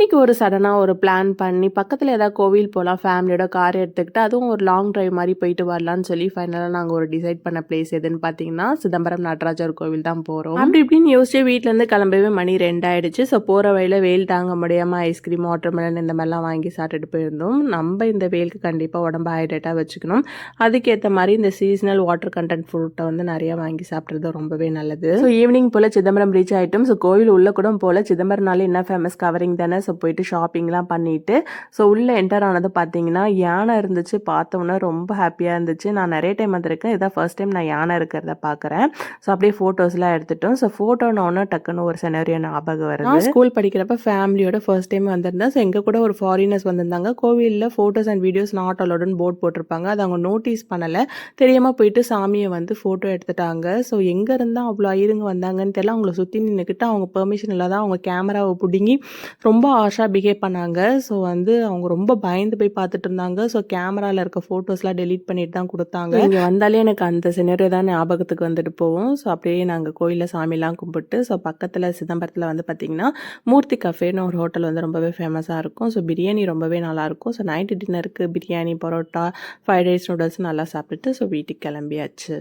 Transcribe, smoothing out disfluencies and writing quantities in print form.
இன்னைக்கு ஒரு சடனா ஒரு பிளான் பண்ணி பக்கத்துல ஏதாவது கோவில் போலாம் ஃபேமிலியோட கார் எடுத்துக்கிட்டு அதுவும் ஒரு லாங் டிரைவ் மாதிரி போயிட்டு வரலாம்னு சொல்லி ஃபைனலாக நாங்கள் ஒரு டிசைட் பண்ண பிளேஸ் எதுன்னு பார்த்தீங்கன்னா சிதம்பரம் நடராஜர் கோவில் தான் போகிறோம். அப்படி இப்படின்னு யோசிச்சு வீட்டிலேருந்து கிளம்பவே மணி 2 ஆயிடுச்சு. ஸோ போகிற வழியில் வெயில் தாங்க முடியாமல் ஐஸ்கிரீம் வாட்டர்மெலன் இந்த மாதிரிலாம் வாங்கி சாப்பிட்டுட்டு போயிருந்தோம். நம்ம இந்த வெயிலுக்கு கண்டிப்பாக உடம்பு ஹைட்ரேட்டாக வச்சுக்கணும். அதுக்கேற்ற மாதிரி இந்த சீசனல் வாட்டர் கண்டென்ட் ஃப்ரூட்டை வந்து நிறையா வாங்கி சாப்பிட்றது ரொம்பவே நல்லது. ஸோ ஈவினிங் போல் சிதம்பரம் ரீச் ஆகிட்டோம். ஸோ கோவில் உள்ள கூட போல் சிதம்பரம்னாலே என்ன ஃபேமஸ் கவரிங் தானே. ஸோ போயிட்டு ஷாப்பிங்லாம் பண்ணிவிட்டு ஸோ உள்ளே என்டர் ஆனது பார்த்தீங்கன்னா யானை இருந்துச்சு. பார்த்தோன்னே ரொம்ப ஹாப்பியாக இருந்துச்சு. நான் நிறைய டைம் வந்திருக்கேன், இதான் ஃபர்ஸ்ட் டைம் நான் யானை இருக்கிறத பார்க்குறேன். ஸோ அப்படியே ஃபோட்டோஸ்லாம் எடுத்துட்டோம். ஸோ ஃபோட்டோனோன்னு டக்குன்னு ஒரு சினரியோ ஞாபகம் வருது. நான் ஸ்கூல் படிக்கிறப்ப ஃபேமிலியோட ஃபர்ஸ்ட் டைம் வந்திருந்தேன். ஸோ எங்கள் கூட ஒரு ஃபாரினர்ஸ் வந்திருந்தாங்க. கோவிலில் ஃபோட்டோஸ் அண்ட் வீடியோஸ் நாட் அலோடுன்னு போர்ட் போட்டிருப்பாங்க. அதை அவங்க நோட்டீஸ் பண்ணலை. தெரியாமல் போயிட்டு சாமியை வந்து ஃபோட்டோ எடுத்துட்டாங்க. ஸோ எங்கே இருந்தால் அவ்வளோ ஐயருங்க வந்தாங்கன்னு தெரியல. அவங்கள சுற்றி நின்றுக்கிட்டு அவங்க பெர்மிஷன் இல்லாத அவங்க கேமராவை பிடுங்கி ரொம்ப ஆஷா பிஹேவ் பண்ணாங்க. ஸோ வந்து அவங்க ரொம்ப பயந்து போய் பார்த்துட்டு இருந்தாங்க. ஸோ கேமராவில் இருக்க ஃபோட்டோஸ்லாம் டெலீட் பண்ணிட்டு தான் கொடுத்தாங்க. இங்கே வந்தாலே எனக்கு அந்த சினரியோ தான் ஞாபகத்துக்கு வந்துட்டு போவோம். ஸோ அப்படியே நாங்கள் கோயிலில் சாமிலாம் கும்பிட்டு ஸோ பக்கத்தில் சிதம்பரத்தில் வந்து பார்த்திங்கன்னா மூர்த்தி கஃபேன்னு ஒரு ஹோட்டல் வந்து ரொம்பவே ஃபேமஸாக இருக்கும். ஸோ பிரியாணி ரொம்பவே நல்லாயிருக்கும். ஸோ நைட்டு டின்னருக்கு biryani, parotta, fried rice, noodles நல்லா சாப்பிட்டுட்டு ஸோ வீட்டுக்கு கிளம்பியாச்சு.